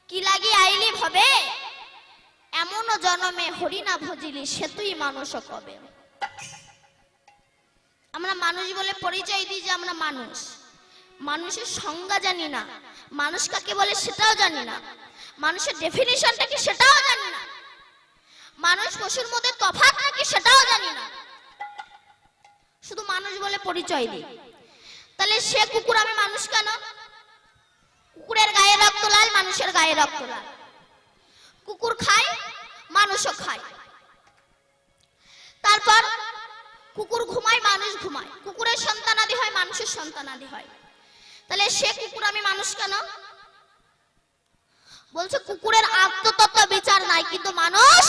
কি লাগি আইলি ভবে, এমন জনমে হরি না ভজিলি সে তুই মানুষ কবে। আমরা মানুষ বলে পরিচয় দিই যে আমরা মানুষ, মানুষের সংজ্ঞা জানি না, মানুষ কাকে বলে সেটাও জানি না, মানুষের ডেফিনিশনটা কি সেটাও জানি না, মানুষ পশুর মধ্যে তফাৎ নাকি সেটাও জানি না, শুধু মানুষ বলে পরিচয় দিই। তাহলে সে কুকুর, আমি মানুষ কেন? কুকুরের গায়ে রক্ত লাল, মানুষের গায়ে রক্ত লাল। কুকুর খায়, মানুষও খায়। তারপর কুকুর ঘুমায়, মানুষ ঘুমায়। কুকুরের সন্তানাদি হয়, মানুষের সন্তানাদি হয়। তাহলে সে কুকুর, আমি মানুষ কেন? বলছে কুকুরের আত্মতত্ত্ব বিচার নাই, কিন্তু মানুষ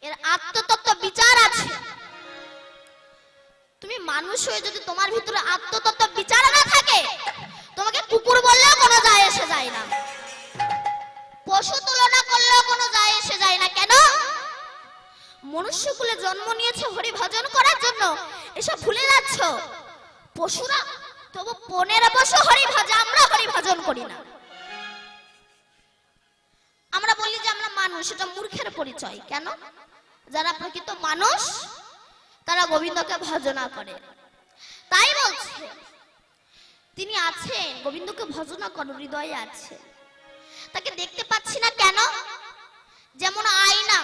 এর আত্মতত্ত্ব বিচার আছে। তুমি মানুষ হয়ে যদি তোমার ভিতরে আত্মতত্ত্ব বিচার না থাকে, তোমাকে কুকুর বললেও কোনো যায় এসে যায় না, পশু তুলনা করলেও কোনো যায় এসে যায় না। কেন? মনুষ্যকুলে জন্ম নিয়েছে হরি ভজন করার জন্য, এসব ভুলে যাচ্ছ। পশুরা তবু 15 বছর হরি ভজন, আমরা হরি ভজন করি না। আমরা বলি যে আমরা মানুষ, এটা মূর্খের পরিচয়। কেন? যারা প্রকৃত মানুষ তারা গোবিন্দকে ভজনা করে। তাই বলছে তিনি আছেন, গোবিন্দকে ভজনা করো, হৃদয়ে আছে। তাকে দেখতে পাচ্ছি না কেন? যেমন আয়না,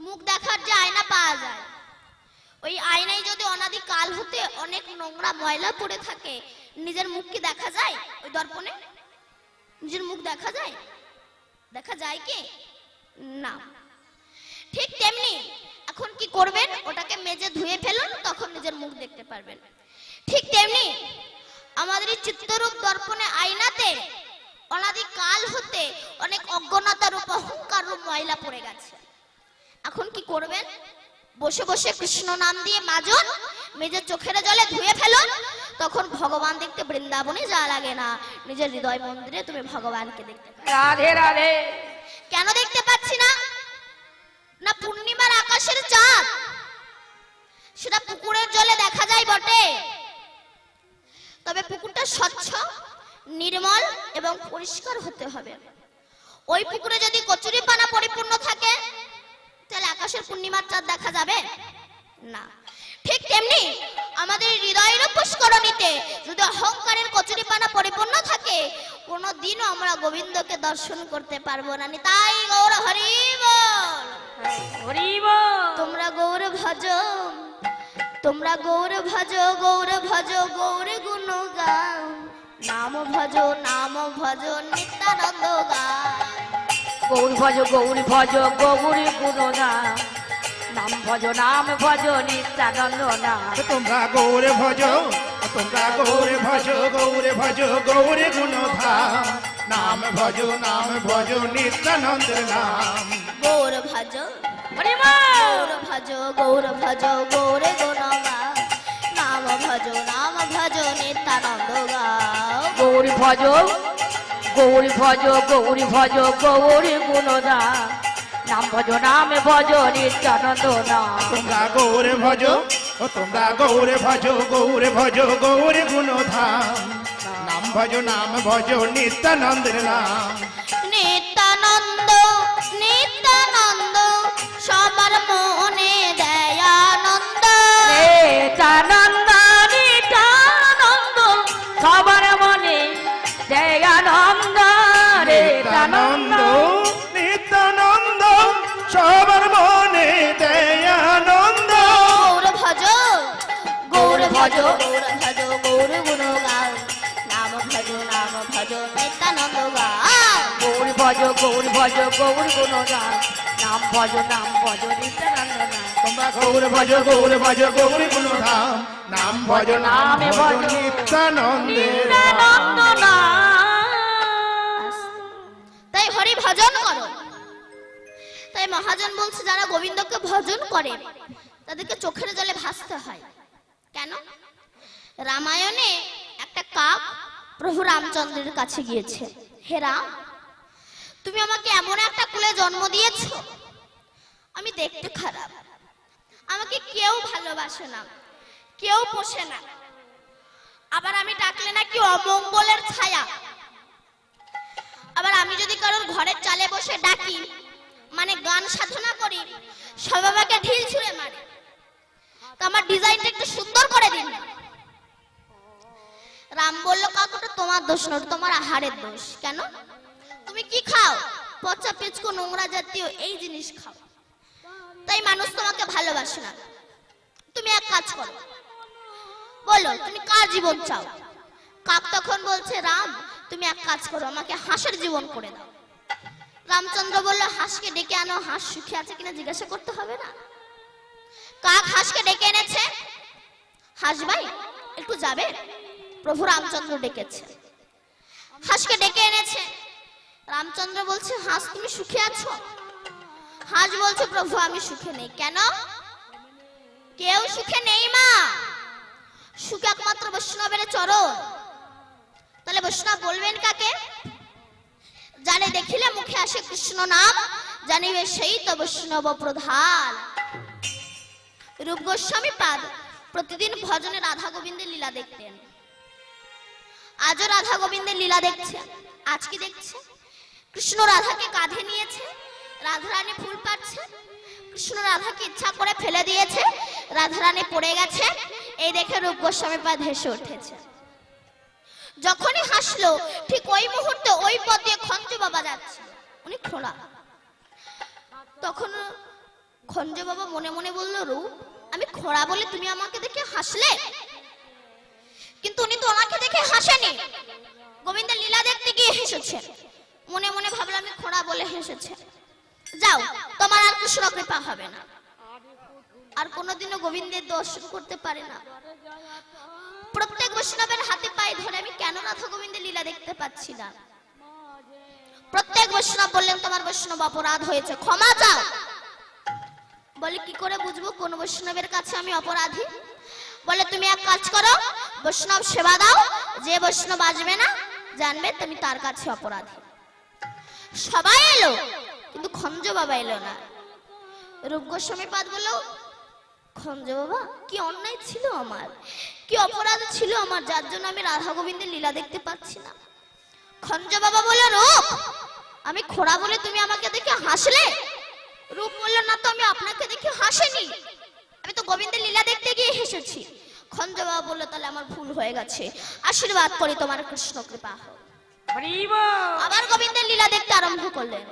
মুখ দেখার যে আয়না পাওয়া যায়, ওই আয়নায় যদি অনাদি কাল হতে অনেক নোংরা ময়লা পড়ে থাকে, নিজের মুখ কি দেখা যায়? ওই দর্পণে নিজের মুখ দেখা যায়? দেখা যায় কি না? ঠিক তেমনি এখন কি করবেন? ওটাকে মেজে ধুয়ে ফেলুন, তখন নিজের মুখ দেখতে পারবেন। ঠিক তেমনি আমাদের এই চিত্তরূপ দর্পণে আয়নাতে অনাদি কাল হতে অনেক অজ্ঞানতার রূপ, অহংকার রূপ ময়লা পড়ে গেছে। এখন কি করবেন? বসে বসে কৃষ্ণ নাম দিয়ে মাজুন, মেজে চোখের জলে ধুয়ে ফেলুন, তখন ভগবান দেখতে বৃন্দাবনে যাওয়া লাগে না, নিজের হৃদয় মন্দিরে তুমি ভগবানকে দেখতে পাবে। রাধে রাধে। কেন দেখতে পাচ্ছি না? না পূর্ণিমার আকাশের চাঁদ, সেটা পুকুরের জলে দেখা যায় বটে, তবে পুকুরটা স্বচ্ছ, নির্মল এবং পরিষ্কার হতে হবে। ওই পুকুরে যদি কচুরিপানা পরিপূর্ণ থাকে, তাহলে আকাশের পূর্ণিমার চাঁদ দেখা যাবে না। ঠিক তেমনি আমাদের হৃদয়ের পুষ্করণীতে যদি অহংকারের কচুরিপানা পরিপূর্ণ থাকে, কোনোদিনও আমরা গোবিন্দকে দর্শন করতে পারবো না। তাই গৌর হরি বল, হরি বল। তোমরা গৌর ভজ, তোমরা গৌর ভজ, গৌর ভজ, গৌর গুণ গাও, নাম ভজ, নাম ভজ, নিত্যানন্দ গাও। গৌর ভজ, গৌর ভজ, গৌর গুণ নাম, নাম ভজ, নাম ভজ, নিত্যানন্দ নাম। তোমরা গৌর ভজ, তোমরা গৌর ভজ, গৌর ভজ, গৌর গুণ ধাম, নাম ভজ, নাম ভজ, নিত্যানন্দ নাম। গৌর ভজ, হরি বল। গৌর ভজ, গৌর ভজ, গৌর গুণ গাও, নাম ভজ, নাম ভজ, নিত্যানন্দ গাও। গৌর ভজ, গৌর ভজ, গৌর ভজ, গৌর গুণ নাম, নাম ভজ, নাম ভজ, নিত্যানন্দ নাম। তোমরা গৌর ভজ, তোমরা গৌর ভজ, গৌর ভজ, গৌর গুণ ধাম, নাম ভজ, নাম ভজ, নিত্যানন্দ নাম। নিত্যানন্দ, নিত্যানন্দ, সবার মনে দেয় আনন্দ। নিত্যানন্দ, নিত্যানন্দ, সবার মনে দেয় আনন্দ। নিত্যানন্দ, নিত্যানন্দ, সবার মনে দেয় আনন্দ। গৌর ভজ, গৌর ভজ, গৌর ভজ, গৌর গুণ গাও, নাম ভজ, নাম ভজ, নিত্যানন্দ গাও। গৌর ভজ, গৌর ভজ, গৌর গুণ নাম, নাম ভজ, নাম ভজ, নিত্যানন্দ নাম। তোমরা গৌর ভজ, গৌর ভজ, গৌর গুণ ধাম, নাম ভজ, নাম ভজ, নিত্যানন্দের নিত্যানন্দ নাম। তাই হরি ভজন করো। তাই মহাজন বলছে যারা গোবিন্দকে ভজন করে তাদেরকে চোখের জলে ভাসতে হয়। কেন? রামায়ণে একটা কাক প্রভু রামচন্দ্রের কাছে গিয়েছে, হে রাম, তুমি আমাকে এমন একটা কুলে জন্ম দিয়েছো, আমি দেখতে খারাপ, আমাকে কেউ ভালোবাসে না, কেউ পোষে না, আবার আমি ডাকলে নাকি অমঙ্গলের ছায়া, ঘরের চালে বসে ডাকি, মানে গান সাধনা করি, সবাই আমাকে ঢিল ছুঁড়ে মারে। তো আমার ডিজাইনটা একটু সুন্দর করে দিন না। রাম বলল, কাকু ওটা তোমার দোষ নয়, ওটা তোমার আহারের দোষ। কেন? তুমি কি খাও? পচা পেঁচকো নোংরা জাতীয় এই জিনিস খাও, তাই মানুষ তোমাকে ভালোবাসে না। তুমি এক কাজ করো, বলো তুমি কার জীবন চাও? কাক তখন বলছে, রাম তুমি এক কাজ করো, আমাকে হাঁসের জীবন করে দাও। রামচন্দ্র বলল, হাঁসকে ডেকে আনো, হাঁস সুখে আছে কিনা জিজ্ঞাসা করতে হবে না? কাক হাঁসকে ডেকে এনেছে। হাঁস ভাই একটু যাবে? প্রভু রামচন্দ্র ডেকেছে, হাঁসকে ডেকে এনেছে। রামচন্দ্র বলছে, হাঁস তুমি সুখে আছো? হাঁস বলছে, প্রভু আমি সুখে নেই। কেন? কেউ সুখে নেই মা, সুখ একমাত্র বৈষ্ণবের চরণ। তাহলে বৈষ্ণব বলবেন কাকে? জানে দেখিলে মুখে আসে কৃষ্ণ নাম, জানিবে সেই তো বৈষ্ণব প্রধান। রূপ গোস্বামী পাদ প্রতিদিন ভজনে রাধা গোবিন্দের লীলা দেখতেন। আজও রাধা গোবিন্দের লীলা দেখছে। আজ কি দেখছে? কৃষ্ণ রাধাকে কাঁধে নিয়েছে, রাধারানী ফুল পাচ্ছে, কৃষ্ণ রাধাকে ইচ্ছা করে ফেলে দিয়েছে, রাধারানী পড়ে গেছে। এই দেখে রূপ গোস্বামী পাদ হেসে উঠেছে। যখনই হাসলো ঠিক ওই মুহূর্তে ওই পথ দিয়ে খঞ্জ বাবা যাচ্ছে, উনি খোলা। তখন খঞ্জ বাবা মনে মনে বলল, রূপ আমি খোড়া বলে তুমি আমাকে দেখে হাসলে? কিন্তু উনি তো ওনাকে দেখে হাসেনি, গোবিন্দের লীলা দেখতে গিয়ে হেসেছে। মনে মনে ভাবলাম আমি খোড়া বলে হেসেছে, যাও তোমার আর কৃষ্ণ কৃপা হবে না, আর কোনোদিনও গোবিন্দের দর্শন করতে পারে না। প্রত্যেক বৈষ্ণবের হাতে পায়ে ধরে আমি কেন রাধা গোবিন্দের লীলা দেখতে পাচ্ছি না? প্রত্যেক বৈষ্ণব বললেন, তোমার বৈষ্ণব অপরাধ হয়েছে, ক্ষমা চাও। বলে কি করে বুঝবো কোন বৈষ্ণবের কাছে আমি অপরাধী? বলে তুমি এক কাজ করো, বৈষ্ণব সেবা দাও, যে বৈষ্ণব আসবে না জানবে তুমি তার কাছে অপরাধী। সবাই এলো কিন্তু খঞ্জ বাবা এলো না। রূপ গোস্বামী পাদ বলল, খঞ্জ বাবা কি অন্যায় ছিল আমার, কি অপরাধ ছিল আমার, যার জন্য আমি রাধা গোবিন্দের লীলা দেখতে পাচ্ছি না? খঞ্জ বাবা বলল, রূপ আমি খোড়া বলে তুমি আমাকে দেখে হাসলে? রূপ বলল, না তো আমি আপনাকে দেখে হাসিনি, আমি তো গোবিন্দের লীলা দেখতে গিয়ে হেসেছি। খঞ্জ বাবা বলল, তাহলে আমার ভুল হয়ে গেছে, আশীর্বাদ করি তোমার কৃষ্ণ কৃপা হোক। আবার গোবিন্দের লীলা দেখতে আরম্ভ করলেন।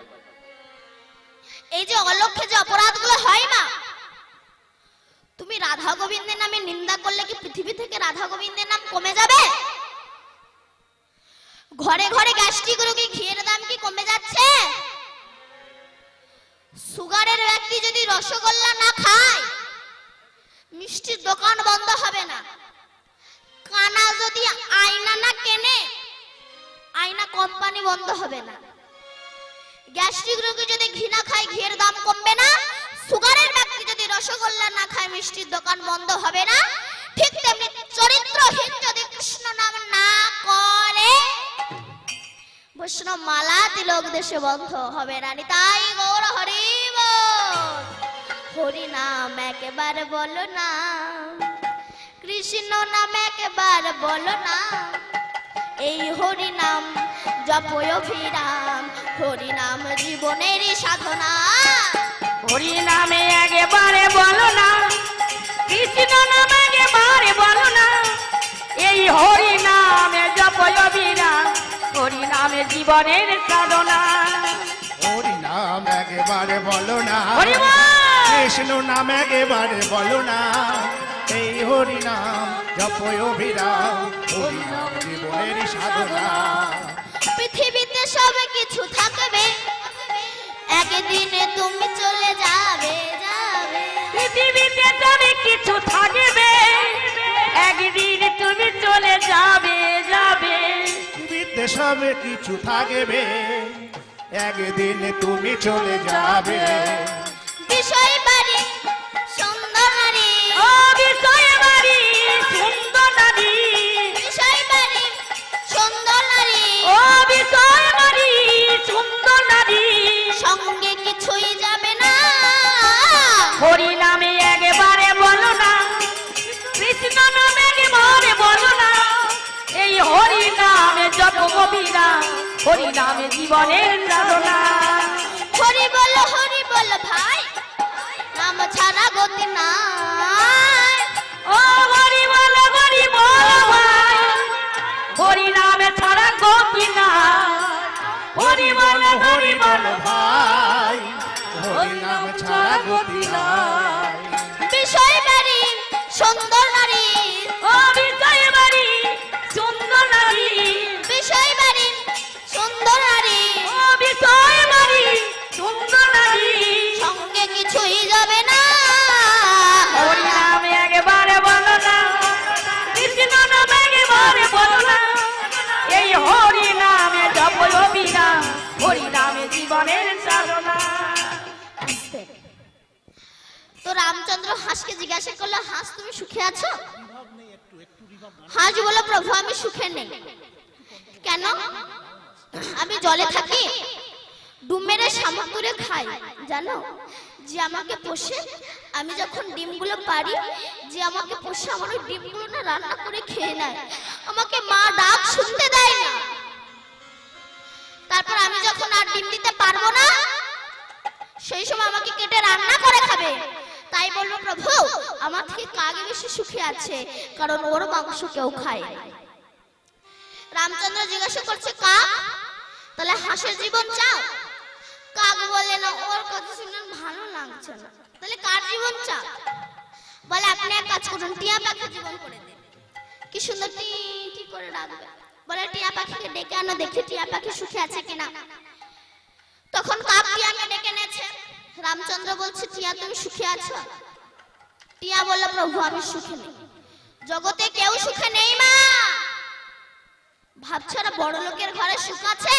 এই যে অলক্ষ্যে যে অপরাধগুলো হয় মা, তুমি রাধা গোবিন্দের নামে নিন্দা করলে কি পৃথিবী থেকে রাধা গোবিন্দের নাম কমে যাবে? ঘরে ঘরে গ্যাস্ট্রিক রোগী ঘিয়ের দাম কি কমে যাচ্ছে? সুগারের ব্যক্তি যদি রসগোল্লা না খায় মিষ্টির দোকান বন্ধ হবে না। কানা যদি আয়না না কেনে আয়না কোম্পানি বন্ধ হবে না। গ্যাস্ট্রিক রোগী যদি ঘি না খায় ঘিয়ের দাম কমবে না। সুগারের ব্যক্তি যদি রসগোল্লা না খায় মিষ্টির দোকান বন্ধ হবে না। ঠিক তেমনি চরিত্রহীন যদি কৃষ্ণ নাম না করে বৈষ্ণব মালা তিলক দেশে বন্ধ হবে না। তাই গৌর হরি বল, হরি নাম একবার বলো না, কৃষ্ণ নাম একবার বলো না, এই হরি নাম জপয় অভিরাম, হরি নাম জীবনের সাধনা। হরি নামে একবারে বলো না, কৃষ্ণ নামে একবারে বলো না, এই হরি নামে জপয় অভিরাম, হরি নামে জীবনের সাধনা। হরি নাম একেবারে বলো না, হরি বল। কৃষ্ণ নাম একেবারে বলো না, এই হরি নাম জপয় অভিরাম, হরি নাম জীবনের সাধনা। পৃথিবীতে সব কিছু থাকবে, একদিনে তুমি চলে যাবে যাবে। পৃথিবীতে তবে কিছু থাকবে, একদিন তুমি চলে যাবে যাবে। পৃথিবীতে সব কিছু থাকবে, একদিন তুমি চলে যাবে। বিষয় বাড়ি সুন্দর নারী, ও বিষয় বাড়ি সুন্দর নারী, বিষয় বাড়ি সুন্দর নারী, ও বিষয় বাড়ি সুন্দর নারী, সঙ্গে কিছুই যাবে না। হরি নামে একবারে বলো না, কৃষ্ণ নামে একবারে বলো না, এই হরি নামে জপ বিরাম হরি নামে জীবনের সাধনা। হরি বল ভাই, নাম ছাড়া গতি নাই। ও হরি বল ভাই, হরি নামে ছাড়া গতি নাই। হরি বল হরি বল ভাই, হরি নাম ছাড়া গতি নাই। বিষয় বাড়ি সুন্দর নারী, ও বিষয় বাড়ি সুন্দর নারী, বিষয় বাড়ি সুন্দর নারী, ও বিষয় বাড়ি সুন্দর নারী। সঙ্গে কিছুই যাবে না। হরি নামে একবারে বলো না, কৃষ্ণ নামে একবারে বলো না। এই হরি নামে জপ বিরাম হরি নামে জীবনের সাধনা। তো রামচন্দ্র হাঁসকে জিজ্ঞাসা করলো, হাঁস তুমি সুখে আছো? হাঁস বলল, প্রভু আমি সুখে নেই। কেন? আমি জলে থাকি, ডুব মেরে শামুক তুলে খাই। জানো, যে আমাকে পোষে, আমি যখন ডিমগুলো পারি, যে আমাকে পোষে আমার ওই ডিমগুলো না রান্না করে খেয়ে নেয়। আমাকে মা ডাক শুনতে দেয় না। তারপর আমি যখন আর ডিম দিতে পারবো না, সেই সময় আমাকে কেটে রান্না করে খাবে। তাই বলবো, প্রভু আমার থেকে কাক বেশি সুখী আছে, কারণ ওর মাংস কেউ খায়। রামচন্দ্র জিজ্ঞাসা করছে, কাক তাহলে হাঁসের জীবন চাও? কাক বলে, না, ওর কথা শুনে ভালো লাগছে না। তাহলে কার জীবন চাও? বলে, আপনি এক কাজ করুন, টিয়া পাখির জীবন করে দিন। কি সুন্দর টি টি করে রাখবে। বলে, টিয়া পাখিকে ডেকে আনো, দেখি টিয়া পাখি সুখে আছে কিনা। তখন কাক টিয়াকে ডেকে এনেছে। রামচন্দ্র বলছে, টিয়া তুমি সুখে আছো? টিয়া বলল, প্রভু আমি সুখে নেই, জগতে কেউ সুখে নেই মা। ভাবছো না বড় লোকের ঘরে সুখ আছে?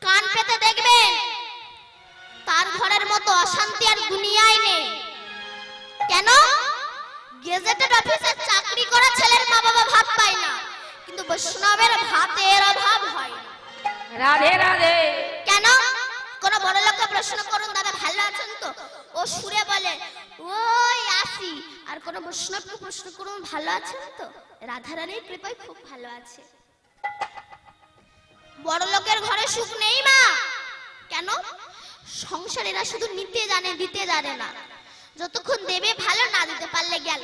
কান পেতে দেখবেন, তার ঘরের মতো অশান্তি আর দুনিয়ায় নেই। কেন? গেজেটেড অফিসে চাকরি করা ছেলের মা বাবা ভাত পায় না, কিন্তু বৈষ্ণবের ভাতের অভাব হয় না। রাধে রাধে। কেন? কোন বড় লোককে প্রশ্ন করুন, দাদা ভালো আছেন তো? ও সুরে বলে, ওই আসি। আর কোন বৈষ্ণবকে প্রশ্ন করুন, ভালো আছেন তো? রাধারানীর কৃপায় খুব ভালো আছে। বড় লোকের ঘরে সুখ নেই মা। কেন? সংসারেরা শুধু নিতে জানে, দিতে জানে না। যতক্ষণ দেবে ভালো, না দিতে পারলে গেল।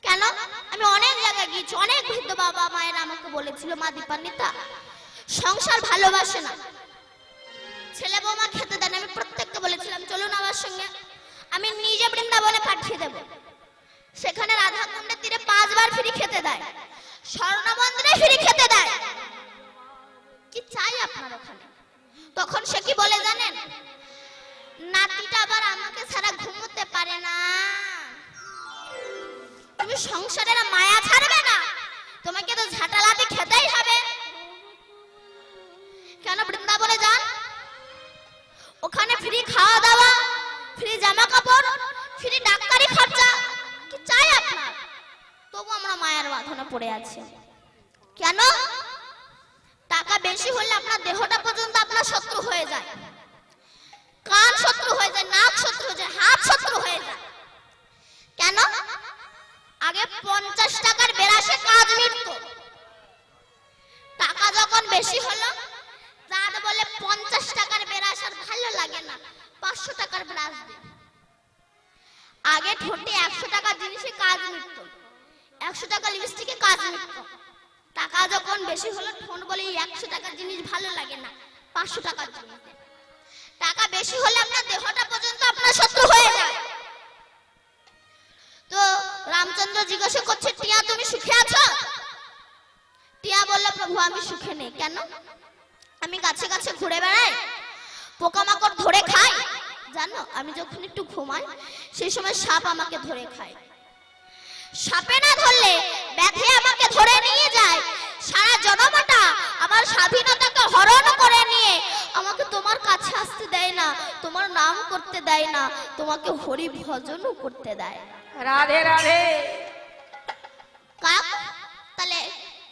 কেন? আমি অনেক জায়গায় গিয়েছি, অনেক বৃদ্ধ বাবা মায়েরা আমাকে বলেছিল, মা দীপান্বিতা সংসার ভালোবাসে না, ছেলে বৌমা খেতে দেন। আমি প্রত্যেককে বলেছিলাম, চলুন আমার সঙ্গে, আমি নিজে বৃন্দাবনে পাঠিয়ে দেব। সেখানে রাধাকুণ্ডের তীরে 5 বার ফ্রি খেতে দেয়, স্বর্ণ মন্দিরে ফ্রি খেতে দেয়। কি চাই আপনার ওখানে? তখন সে কি বলে জানেন? নাতিটা আবার আমাকে ছাড়া ঘুমোতে পারে না। তুমি সংসারের মায়া ছাড়বে না, তোমাকে তো ঝাঁটালাতে খেতেই হবে। কেন? বৃন্দাবনে যান, ওখানে ফ্রি খাওয়া দাওয়া, ফ্রি জামা কাপড়, ফ্রি ডাক্তারি খরচা। কি চাই আপনার? তবু আমরা মায়ার বাঁধনে পড়ে আছি। কেন? টাকা বেশি হলে আপনার দেহটা পর্যন্ত আপনার শত্রু হয়ে যায়, কান শত্রু হয়ে যায়, নাক শত্রু হয়ে যায়, হাত শত্রু হয়ে যায়। কেন? আগে 50 টাকার বেরাসে কাজ মিটত, টাকা যখন বেশি হলো, দাদা বলে 50 টাকার ব্রাশ আর ভালো লাগে না, 500 টাকার ব্রাশ দে। আগে ঠোঁটে 100 টাকার জিনিসে কাজ মিটত, 100 টাকা লিপস্টিকে কাজ মিটত। টাকা যখন বেশি হলো, ঠোঁট বলে 100 টাকার জিনিস ভালো লাগে না, 500 টাকার জিনিস দে। টাকা বেশি হলে আপনার দেহটা পর্যন্ত আপনার শত্রু হয়ে যায়। তো রামচন্দ্র জিজ্ঞাসা করছে, টিয়া তুমি সুখে আছো? টিয়া বলল, প্রভু আমি সুখে নেই। কেন? আমি গাছে গাছে ঘুরে বেড়াই, পোকামাকড় ধরে খাই। জানো, আমি যখন একটু ঘুমাই, সেই সময় সাপ আমাকে ধরে খায়। সাপে না ধরলে ব্যাধি আমাকে ধরে নিয়ে যায়। সারা জনমটা আমার স্বাধীনতাকে হরণ করে নিয়ে আমাকে তোমার কাছে আসতে দেয় না, তোমার নাম করতে দেয় না, তোমাকে হরি ভজনও করতে দেয়। রাধে রাধে। কাক তাহলে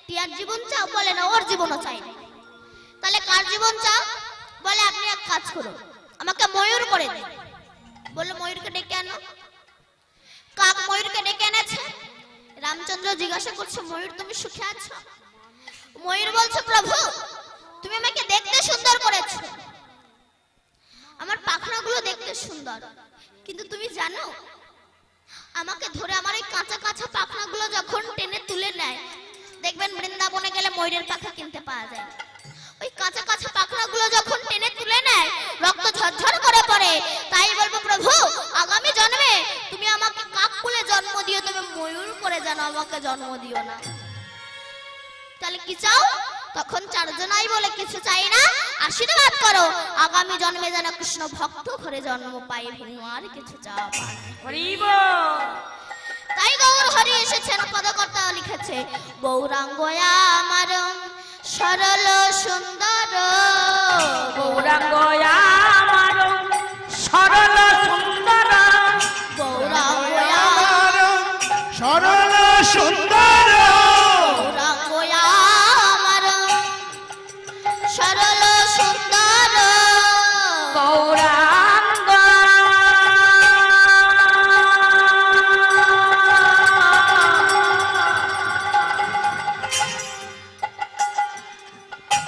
টিয়ার জীবন চাও? বলে না, ওর জীবনও চাই না। তাহলে কার জীবন চাও? বলে, আপনি এক কাজ করুন, আমাকে ময়ূর করে দিন। বললো, ময়ূরকে ডেকে আনো। কাক ময়ূরকে ডেকে এনেছে। রামচন্দ্র জিজ্ঞাসা করছে, ময়ূর তুমি সুখে আছো? ময়ূর বলছে, প্রভু তুমি আমাকে দেখতে সুন্দর করেছো, আমার পাখনাগুলো দেখতে সুন্দর, কিন্তু তুমি জানো আমাকে ধরে আমার এই কাঁচা কাঁচা পাখনাগুলো যখন টেনে তুলে নেয়, দেখবেন বৃন্দাবনে গেলে ময়ূরের পাখা কিনতে পাওয়া যায়, ওই কাঁচা কাঁচা পাখনাগুলো যখন টেনে তুলে নেয় রক্ত ঝরঝর করে পড়ে। তাই বলবো প্রভু আগামী জন্মে তুমি আমাকে কাক কুলে জন্ম দিও, তুমি ময়ূর করে যেন আমাকে জন্ম দিও না। তাহলে কি চাও? তখন চারজনাই বলে কিছু চাই না, আশীর্বাদ করো আগামী জন্মে যেন কৃষ্ণ ভক্ত ঘরে জন্ম পাই, ভিন্ন আর কিছু চাওয়া পায় না। হরি বল। তাই গৌর হরি এসেছেন, পদকর্তা লিখেছে, গৌরাঙ্গ আমার সরল সুন্দর, গৌরাঙ্গ আমার সরল সুন্দর, গৌরাঙ্গ আমার সরল সুন্দর, গৌরাঙ্গ আমার সরল সুন্দর, গৌরাঙ্গ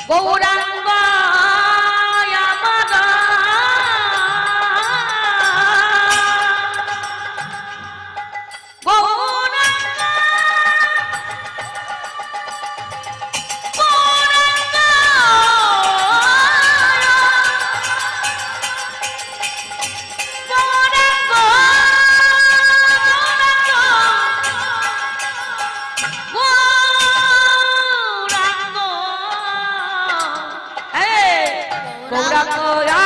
গৌরাঙ্গ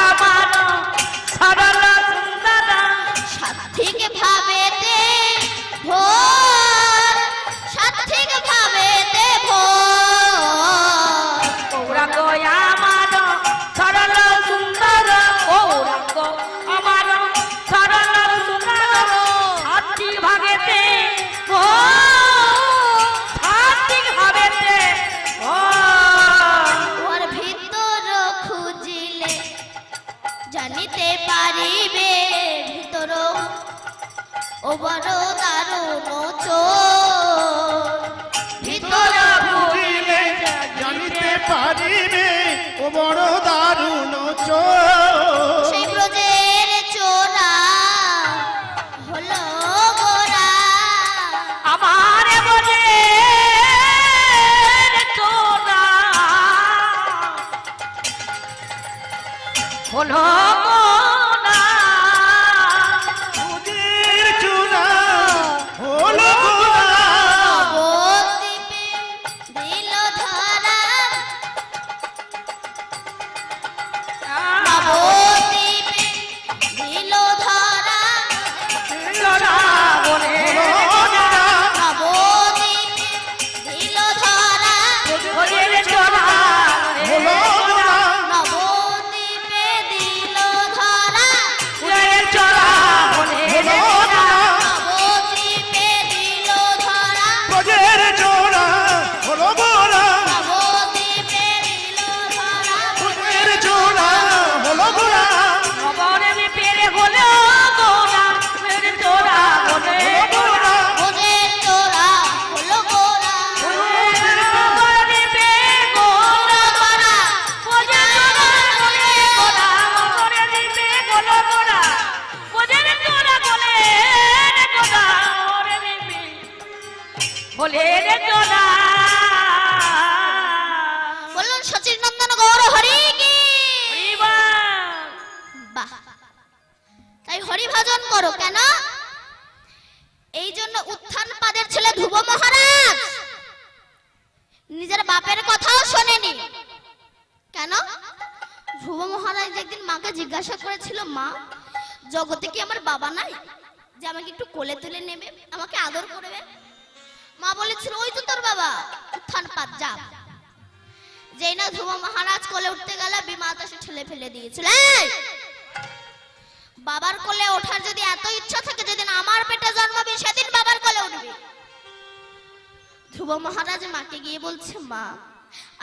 আমার সাত্বিক ভাবেতে ভোর, সাত্বিক ভাবেতে ভোর, গৌরাঙ্গ আমার সরল সুন্দর, গৌরাঙ্গ আমার সরল সুন্দর, সাত্বিক ভাবেতে ও সাত্বিক ভাবেতে ও ওর ভিতর খুঁজিলে জানিতে পারিবে, ভিতর ও বড় দারুণ চোর, ভিতর বুঝিলে জানিতে পারিবে ও বড় দারুণ চোর। সেই ব্রজের চোরা হলো গোরা, আমার বলে তোরা হলো না সুধীর চূড়া হলো গোরা, নবদ্বীপে দিল ধরা, নবদ্বীপে দিল ধরা, তোরা বলে নবদ্বীপে দিল ধরা, ওদের তোরা হলো গোরা, নবদ্বীপে দিল ধরা, ওদের তোরা বলে নবদ্বীপে দিল ধরা, ব্রজের চোরা হলো গোরা, নবদ্বীপে দিল ধরা, ব্রজের চোরা হলো গোরা, খবরে পেরে হলো গোরা, ওদের তোরা বলে গোরা, ওদের চোরা হলো গোরা, ওদের খবরে পেয়ে গোরা গোরা, ওদের তোরা বলে গোরা, খবরে পেয়ে হলো গোরা, ওদের তোরা বলে গোরা, ওরে পেয়ে বলে রে তোরা বলুন সচিন নন্দন গৌর হরি কি হরি বল। বাহ। তাই হরি ভজন করো কেন? এই জন্য উত্থান পাদের ছেলে ধ্রুব মহারাজ নিজের বাপের কথাও শোনেনি। কেন? ধ্রুব মহারাজ একদিন মাকে জিজ্ঞাসা করেছিল, মা জগতে কি আমার বাবা নাই যে আমাকে একটু কোলে তুলে নেবে, আমাকে আদর করবে? মা বলেছিল, ওই তো তোর বাবা উত্থান পাদ, যা। যেই না ধ্রুব মহারাজ কোলে উঠতে গেল, বিমাতা সে ঠেলে ফেলে দিয়েছিল। এই! বাবার কোলে ওঠার যদি এত ইচ্ছা থাকে, যেদিন আমার পেটে জন্মাবি সেদিন বাবার কোলে উঠবি। ধ্রুব মহারাজ মাকে গিয়ে বলছে, মা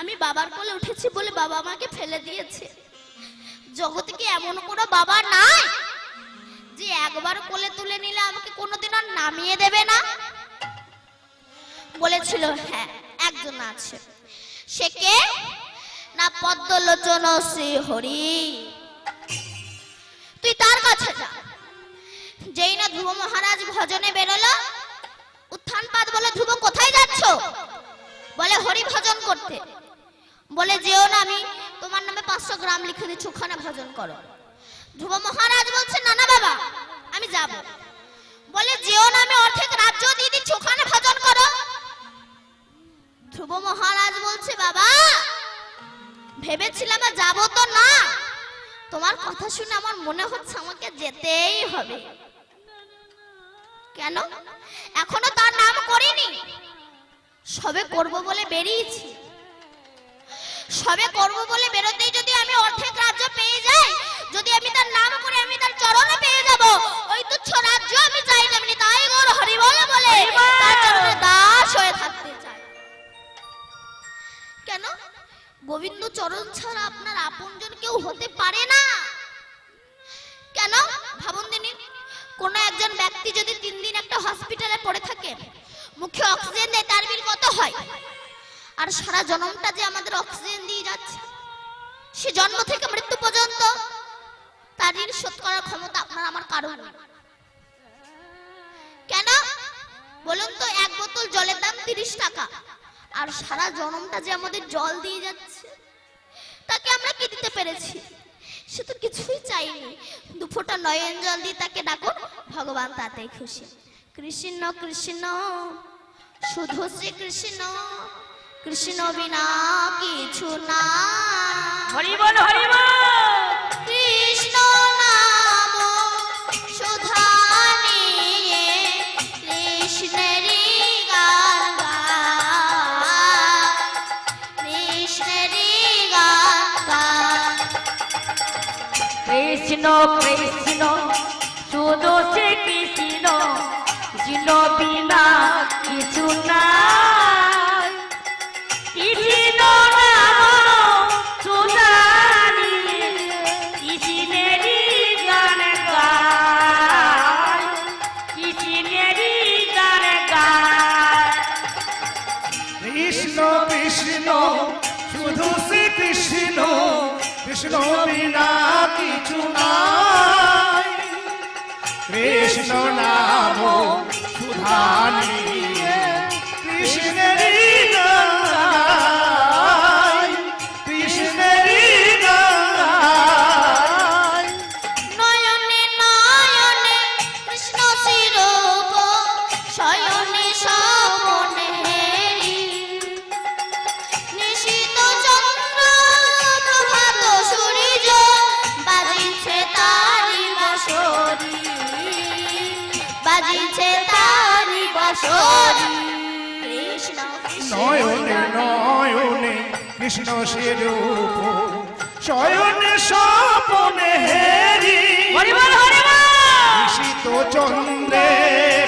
আমি বাবার কোলে উঠেছি বলে বাবা আমাকে ফেলে দিয়েছে। জগতে কি এমন কোনো বাবা নাই যে একবার কোলে তুলে নিলে আমাকে কোনোদিন আর নামিয়ে দেবে না? বলেছিল, হ্যাঁ একজন আছে। সে কে? না পদ্মলোচন শ্রী হরি। তুই তার কাছে যা। যেই না ধ্রুব মহারাজ ভজনে বেরোলো, উত্থানপাত বলে, ধ্রুব কোথায় যাচ্ছ? বলে হরি ভজন করতে। বলে যেও না, আমি তোমার নামে 500 গ্রাম লিখে দিচ্ছি, ওখানে ভজন করো। ধ্রুব মহারাজ বলছে না না বাবা, আমি যাব। বলে যেও না, আমি অর্ধেক রাজ্য দিয়ে দিচ্ছি, ওখানে ভজন করো। ধ্রুব মহারাজ বলছে বাবা, ভেবেছিলাম যাব তো না, তোমার কথা শুনে আমার মনে হচ্ছে আমাকে যেতেই হবে। কেন? এখনো তার নাম করিনি, সবে করব বলে বেরিয়েছি। সবে করব বলে বেরোতেই যদি আমি অর্ধেক রাজ্য পেয়ে যাই, যদি আমি তার নাম করে আমি তার চরণে পেয়ে যাব, ওই তুচ্ছ রাজ্য আমি চাই না। আমি তাই গৌর হরি বলে তার চরণে দাস হয়ে থাকতে চাই। কেন? গোবিন্দ চরণ ছাড়া আপনার আপনজন কেউ হতে পারে না। কেন? ভাবুন দিনি, কোন একজন ব্যক্তি যদি 3 দিন একটা হসপিটালে পড়ে থাকে, মুখে অক্সিজেন দেয়, তার বিল কত হয়? আর সারা জন্মটা যে আমাদের অক্সিজেন দিয়ে যাচ্ছে, সে জন্ম থেকে মৃত্যু পর্যন্ত তার ঋণ শোধ করার ক্ষমতা আপনার আমার কারো নেই। কেন বলুন তো? 1 বোতল জলের দাম 30 টাকা, আর সারা জন্মটা যে আমাদের জল দিয়ে যাচ্ছে, তাকে আমরা কি দিতে পেরেছি? সে তো কিছুই চাইনি। 2 ফোঁটা নয়ন জল দিয়ে তাকে ডাকুন, ভগবান তাতেই খুশি। কৃষ্ণ কৃষ্ণ শুধু শ্রী কৃষ্ণ, কৃষ্ণ বিনা কিছু না। হরি বল, হরি বল। কৃষ্ণ নাম সুধা নিয়ে কৃষ্ণেরই গান গায়, কৃষ্ণেরই গান গায়। কৃষ্ণ কৃষ্ণ শুধু শ্রী কৃষ্ণ, কৃষ্ণ বিনা কিছু নাই। কৃষ্ণ নাম সুধানি কৃষ্ণেরই গান গায়, কৃষ্ণেরই গান গায়। কৃষ্ণ কৃষ্ণ শুধু শ্রী কৃষ্ণ, কৃষ্ণ বিনা কিছু নাই। কৃষ্ণ নাম সুধা নিয়ে কৃষ্ণেরই গান গায়, কৃষ্ণেরই গান গায়। নয়নে নয়নে কৃষ্ণ শিরূপ, শয়নে স্বপনে হেরি। নিশীত চন্দ্র প্রভাত সূর্য, বাজিছে তারি বাঁশরি, বাজিছে তারি বাঁশরি। কৃষ্ণ নয়নে নয়নে কৃষ্ণ স্বরূপ, শয়নে স্বপনে হেরি। হরি বল, হরি বল। নিশীত চন্দ্রে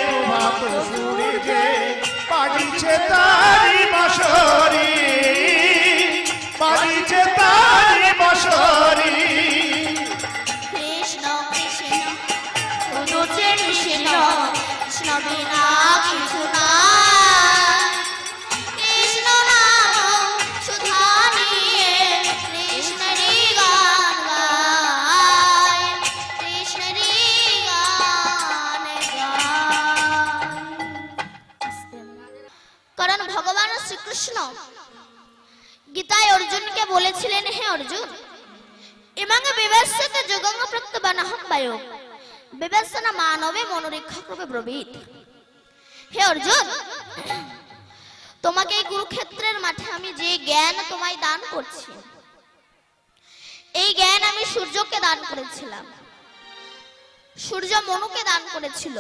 প্রভাত সূর্যে, বাজিছে তারি বাঁশরি, বাজিছে তারি বাঁশরি। কৃষ্ণ কৃষ্ণ শুধু শ্রী কৃষ্ণ, কৃষ্ণ বিনা কিছু নাই। কৃষ্ণ নাম সুধা নিয়ে কৃষ্ণেরই গান গায়, কৃষ্ণেরই গান গায়। কারণ ভগবান শ্রীকৃষ্ণ গীতায় অর্জুনকে বলেছিলেন, হে অর্জুন, ইমাঙ্গ বিবেশ্যতে যোগঙ্গ প্রত্যবানাহং বায়ো বিবেচনা মানবে মনোরীক্ষা করবে ব্রবীত। হে অর্জুন, তোমাকে এই কুরুক্ষেত্রের মাঠে আমি যে জ্ঞান তোমায় দান করছি, এই জ্ঞান আমি সূর্যকে দান করেছিলাম। সূর্য মনুকে দান করেছিল,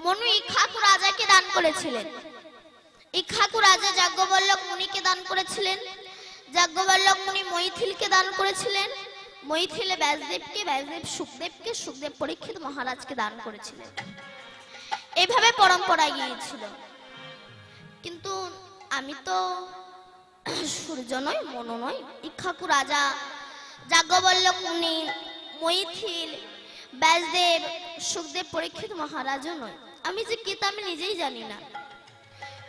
মনু ইক্ষাকু রাজাকে দান করেছিলেন, ইক্ষাকু রাজা যাজ্ঞবল্লভ মুনিকে দান করেছিলেন, যাজ্ঞবল্লভ মুনি মৈথিলকে দান করেছিলেন, মৈথিলে ব্যাসদেবকে, ব্যাসদেব সুখদেবকে, সুখদেব পরীক্ষিত মহারাজকে দান করেছিলেন। এইভাবে পরম্পরা গিয়েছিল। কিন্তু আমি তো সূর্য নই, মনু নই। ইক্ষাকু রাজা, যাজ্ঞবল্লভ মুনি, মৈথিল, ব্যাসদেব, সুখদেব পরীক্ষিত মহারাজও নয়। আমি যে কে তা আমি নিজেই জানি না।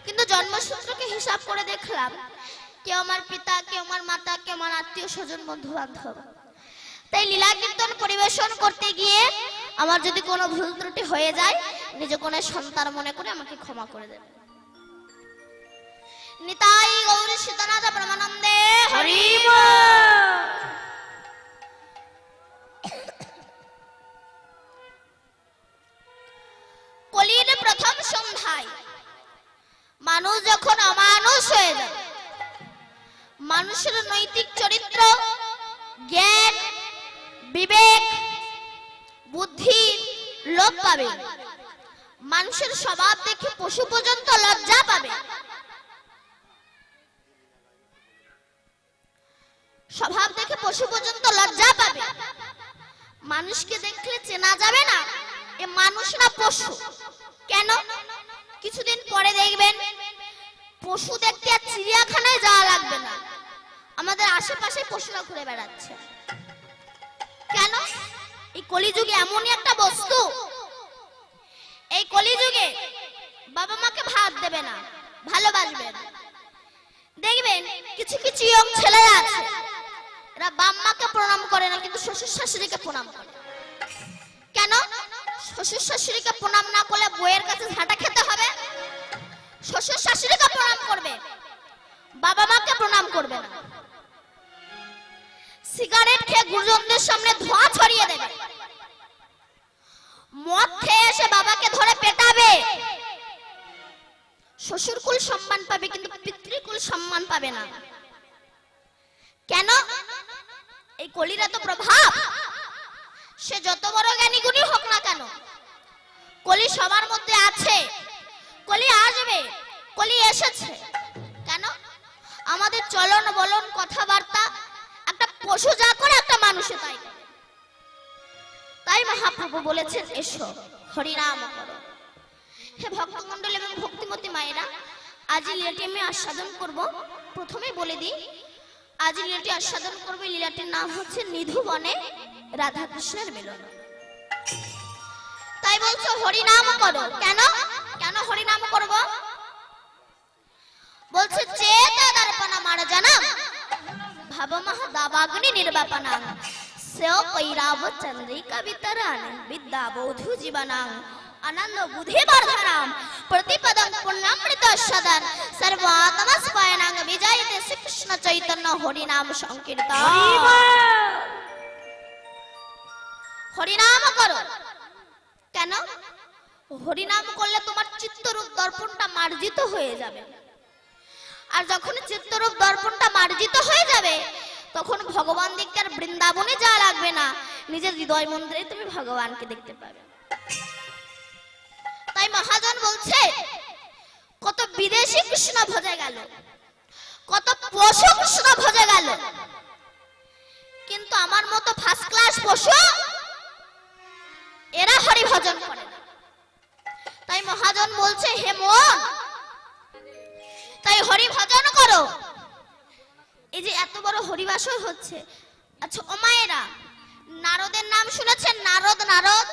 কিন্তু জন্মসূত্রকে হিসাব করে দেখলাম কেউ আমার পিতা, কেউ আমার মাতা, কেউ আমার আত্মীয় স্বজন, বন্ধু বান্ধব। তাই লীলা কীর্তন পরিবেশন করতে গিয়ে আমার যদি কোনো ভুল ত্রুটি হয়ে যায়, নিজ কোনো সন্তান মনে করে আমাকে ক্ষমা করে দেবে। নিতাই গৌর সীতানাথ ব্রহ্মানন্দে হরি হরি বল। কলির প্রথম সন্ধ্যায় মানুষ যখন অমানুষ হয়ে যায়, মানুষের নৈতিক চরিত্র, জ্ঞান, বিবেক, বুদ্ধি লোপ পাবে। মানুষের স্বভাব দেখে পশু পর্যন্ত লজ্জা পাবে। স্বভাব দেখে পশু পর্যন্ত লজ্জা পাবে। মানুষকে দেখলে চেনা যাবে না এ মানুষ না পশু। কেন? কিছুদিন পরে দেখবেন পশু দেখতে আর চিড়িয়াখানায় যাওয়া লাগবে না, আমাদের আশেপাশে পশুরা ঘুরে বেড়াচ্ছে। কেন? এই কলিযুগে এমনই একটা বস্তু, এই কলিযুগে বাবা মাকে ভাত দেবে না, ভালোবাসবে না। দেখবেন কিছু কিছু ইয়ং ছেলেরা আছে, এরা বাপ মাকে প্রণাম করে না, কিন্তু শ্বশুর শাশুড়িকে প্রণাম করে। কেন? শ্বশুর শাশুড়িকে প্রণাম না করলে বইয়ের কাছে ঝাঁটা খেতে হবে। শ্বশুর শাশুড়িকে প্রণাম করবে, বাবা মাকে প্রণাম করবে না। সিগারেট খেয়ে গুরুজনদের সামনে ধোঁয়া ছড়িয়ে দেবে। মদ খেয়ে এসে বাবাকে ধরে পেটাবে। শ্বশুরকুল সম্মান পাবে কিন্তু পিতৃকুল সম্মান পাবে না। কেন? এই কলির এত প্রভাব। সে যত বড় জ্ঞানী গুণী হোক না কেন, কলি সবার মধ্যে আছে, কলি আসবে, কলি এসেছে। কেন? আমাদের চলন বলন কথাবার্তা একটা পশু যা করে একটা মানুষে তাই করে। তাই মহাপ্রভু বলেছেন এসো হরিনাম করো। হে ভক্তমণ্ডলী এবং ভক্তিমতী মায়েরা, আজ লীলাটি আমি আস্বাদন করব। প্রথমে বলে দিই, আজ লীলাটি আস্বাদন করব, লীলাটির নাম হচ্ছে নিধুবনে রাধা কৃষ্ণের মিলন। তাই বলছো হরিনাম করো। কেন? কেন হরিনাম করব? বলছে চেত দর্পণ মার্জনম ভাবমহ দাবাগ্নি নির্বাপনং সেও কৈরাব চন্দ্রিকা বিতরণ বিদ্যা বৌধু জীবনং আনন্দ বুদ্ধি বর্ধনম প্রতিপদং পুণ্যামৃত সদন সর্বাত্মস্পায়নং বিজয়তে শ্রীকৃষ্ণ চৈতন্য হরিনাম সংকীর্তন। হরিনাম করো। কেন? হরিনাম করলে তোমার চিত্তরূপ দর্পণটা মার্জিত হয়ে যাবে। আর যখন চিত্তরূপ দর্পণটা মার্জিত হয়ে যাবে, তখন ভগবান দেখতে আর বৃন্দাবনে যাওয়া লাগবে না, নিজের হৃদয় মন্দিরে তুমি ভগবানকে দেখতে পাবে। তাই মহাজন বলছে কত বিদেশি কৃষ্ণ ভজে গেল, কত পশু কৃষ্ণ ভজে গেল, কিন্তু আমার মতো ফার্স্ট ক্লাস পশু এরা হরি ভজন করে না। তাই মহাজন বলছে হে মন, তাই হরি ভজন করো। এই যে এত বড় হরিবাসর হচ্ছে। আচ্ছা ও মায়েরা, নারদের নাম শুনেছেন? নারদ, নারদ,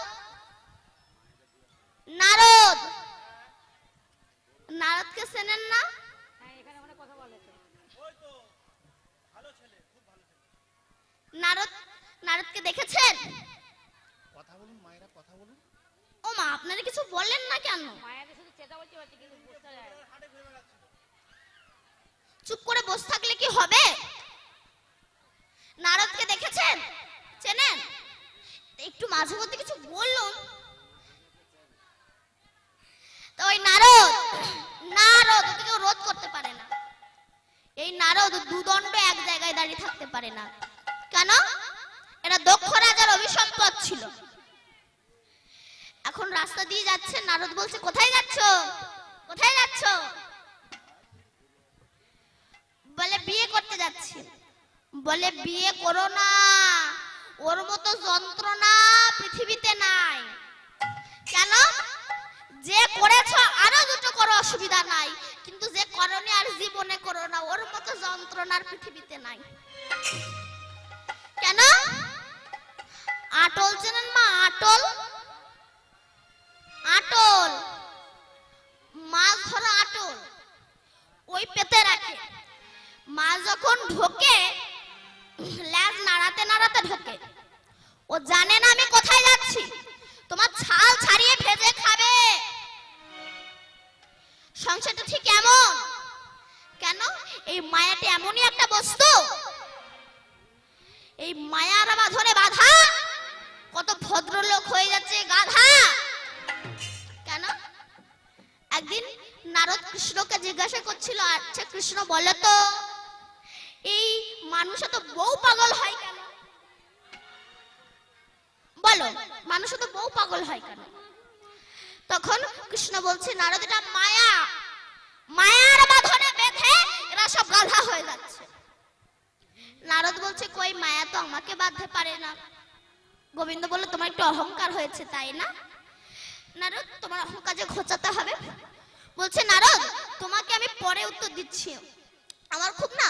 নারদ, নারদকে চেনেন না? নারদ, নারদকে দেখেছেন? কথা বলুন মায়েরা, কথা বলুন। ও মা, আপনারা কিছু বললেন না কেন? চুপ করে বসে থাকলে কি হবে? নারদকে দেখেছেন? চেনেন? একটু মাঝে মধ্যে কিছু বলুন। তো ওই নারদ, নারদ ওকে কেউ রোধ করতে পারে না। এই নারদ দুদণ্ড এক জায়গায় দাঁড়িয়ে থাকতে পারে না। কেন? এরা দক্ষ রাজার অভিসম্পদ ছিল। এখন রাস্তা দিয়ে যাচ্ছে, নারদ বলছে কোথায় যাচ্ছ, কোথায় যাচ্ছ? বলে বিয়ে করতে যাচ্ছি। বলে বিয়ে করো না, ওর মতো যন্ত্রণা পৃথিবীতে নাই। কেন? যে করেছো আরো দুটো করো, অসুবিধা নাই, কিন্তু যে করনি আর জীবনে করো না, ওর মতো যন্ত্রণার পৃথিবীতে নাই। কেন? আটল চেনেন মা? আটল, আটল মাছ ধরা আটল, ওই পেতে রাখে। মা যখন ঢোকে ল্যাজ নাড়াতে নাড়াতে ঢোকে। ও জানে না আমি কোথায় যাচ্ছি, তোমার ছাল ছাড়িয়ে ভেজে খাবে। সংসারটা ঠিক এমন। কেন? এই মায়াটি এমনই একটা বস্তু, এই মায়ার বাঁধনে বাঁধা কত ভদ্রলোক হয়ে যাচ্ছে গাধা। কেন? একদিন নারদ কৃষ্ণকে জিজ্ঞাসা করছিল, আচ্ছা কৃষ্ণ বলো তো, এই মানুষ তো বউ পাগল হয় কেন? বলো, মানুষ তো বউ পাগল হয় কেন? তখন কৃষ্ণ বলছে, নারদ এটা মায়া, মায়ার বাঁধনে বেঁধে এরা সব গাধা হয়ে যাচ্ছে। নারদ বলছে, কই মায়া তো আমাকে বাঁধতে পারে না। গোবিন্দ বলল, তোমার একটু অহংকার হয়েছে তাই না? নারদ, তোমার অহংকার যে ঘোচাতে হবে। বলছে, নারদ তোমাকে আমি পরে উত্তর দিচ্ছি, আমার খুব না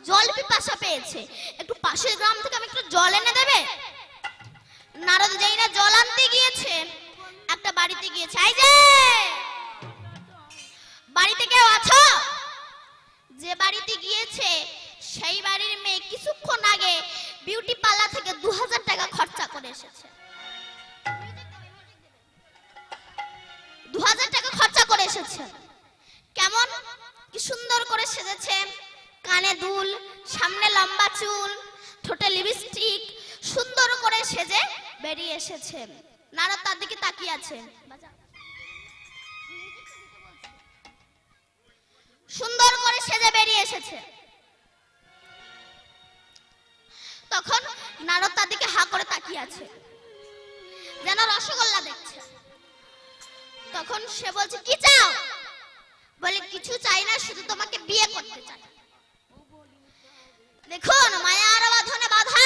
জল পিপাসা পেয়েছে, একটু পাশের গ্রাম থেকে আমি একটু জল এনে দেবে? নারদ যেই না জল আনতে গিয়েছে, একটা বাড়িতে গিয়েছে। এই যে বাড়িতে কেউ আছো? যে বাড়িতে গিয়েছে সেই বাড়ির মেয়ে কিছুক্ষণ আগে বিউটি পার্লার থেকে 2000 টাকা খরচা করে এসেছে। 2000 টাকা খরচা করে এসেছে। কেমন কি সুন্দর করে সেজেছে, কানে দুল, সামনে লম্বা চুল, ঠোঁটে লিপস্টিক, সুন্দর করে সেজে বেরিয়ে এসেছে। নারদ তার দিকে তাকিয়ে আছে। সুন্দর করে সেজে বেরিয়ে এসেছে। তখন নারদ তার দিকে হা করে তাকিয়ে আছে, যেন রসগোল্লা দেখছে। তখন সে বলছে, কি চাও? বলে, কিছু চাই না, শুধু তোমাকে বিয়ে করতে চাই। দেখুন, মায়ার বাঁধনে বাঁধা।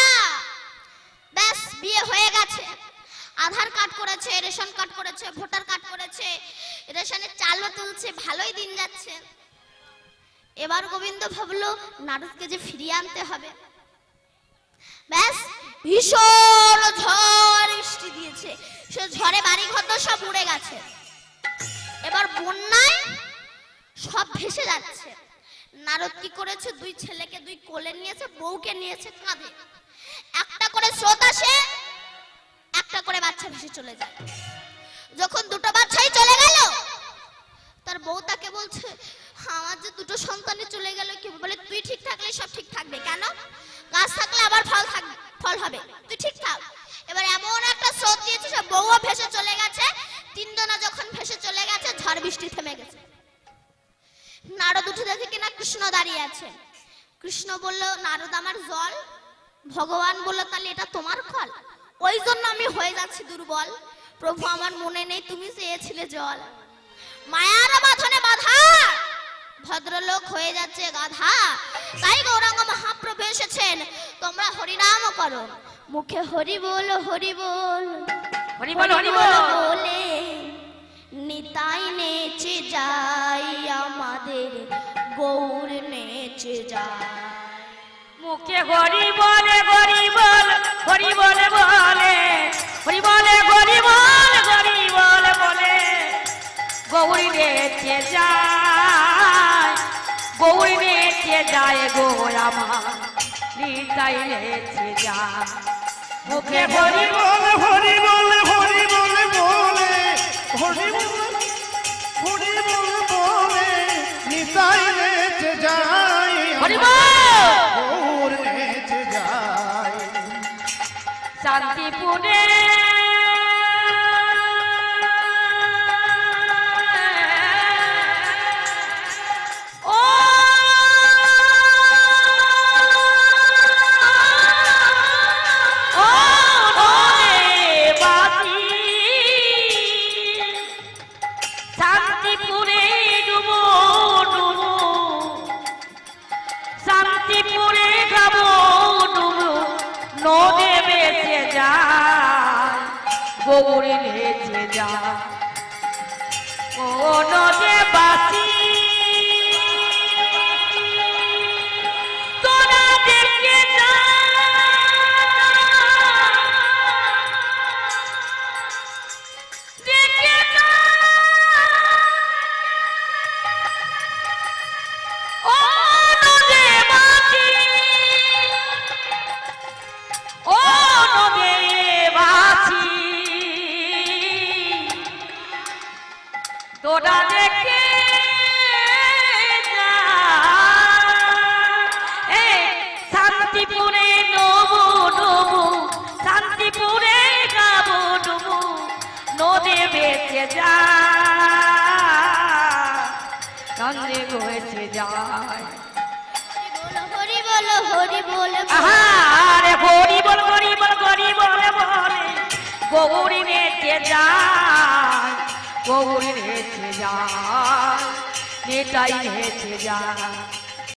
ব্যাস, বিয়ে হয়ে গেছে। আধার কার্ড করেছে, রেশন কার্ড করেছে, ভোটার কার্ড করেছে, রেশনের চালও তুলছে, ভালোই দিন যাচ্ছে। এবার গোবিন্দ ভাবলো নারদকে যে ফিরিয়ে আনতে হবে। ব্যাস, ভীষণ ঝড় বৃষ্টি দিয়েছে, সে ঝড়ে বাড়ি ঘর সব উড়ে গেছে। এবার বন্যায় সব ভেসে যাচ্ছে। নারদ কি করেছে, দুই ছেলেকে দুই কোলে নিয়েছে, বউকে নিয়েছে কাঁধে। একটা করে স্রোত আসে, একটা করে বাচ্চা ভেসে চলে যায়। যখন দুটো বাচ্চাই চলে গেল, তার বউ তাকে বলছে, আমার যে দুটো সন্তানই চলে গেল কি? বলে, তুই ঠিক থাকলে সব ঠিক থাকবে। কেন? গাছ থাকলে আবার ফল হবে, তুই ঠিক থাক। এবার এমন একটা স্রোত দিয়েছে, সব বউও ভেসে চলে গেছে। তিনজনা যখন ভেসে চলে গেছে, ঝড় বৃষ্টি থেমে গেছে। নারদ উঠে দেখে কিনা কৃষ্ণ দাঁড়িয়ে আছে। কৃষ্ণ বলল, নারদ আমার জল। ভগবান বলল, তাহলে এটা তোমার ফল, ওই জন্য আমি হয়ে যাচ্ছি দুর্বল। প্রভু, আমার মনে নেই তুমি চেয়েছিলে জল। মায়ার বাঁধনে বাঁধা ভদ্রলোক হয়ে যাচ্ছে গাধা। তাই গৌরাঙ্গ মহাপ্রভু এসেছেন, তোমরা হরিনাম করো, মুখে হরি বল হরি বল হরি বল হরি বল বলে নিতাই নেচে যাই, আমাদের গৌর নেচে যায়। মুখে হরি বলে হরি বল হরি বলে বলে হরি বলে হরি বল হরি বলে বলে গৌরী নেচে যায়, গৌরী নেচে যায় গো আমার, নিতাই নেচে যায়। মুখে হরি বল হরি বল হরি বল বলে হরি বল হরি বল বলে নিতাই নেচে যায়, হরি বল গৌর নেচে যায়। শান্তিপুরে ও বাতি, শান্তিপুরে ডুবো ডুবো, শান্তিপুরে গাবো ডুবো, নদে বেঁচে যায়, গৌরী নেচে যায়। ও নদে বাসি তোরা দেখে যা, দেখে যা, গৌরে বেঁচে যায় নন্দে বেঁচে যায় হরি বল হরি বল আরে হরি বল হরি বল হরি বলে বলে গৌরী বেঁচে যায় গৌরী বেঁচে যায় নেতাই বেঁচে যায়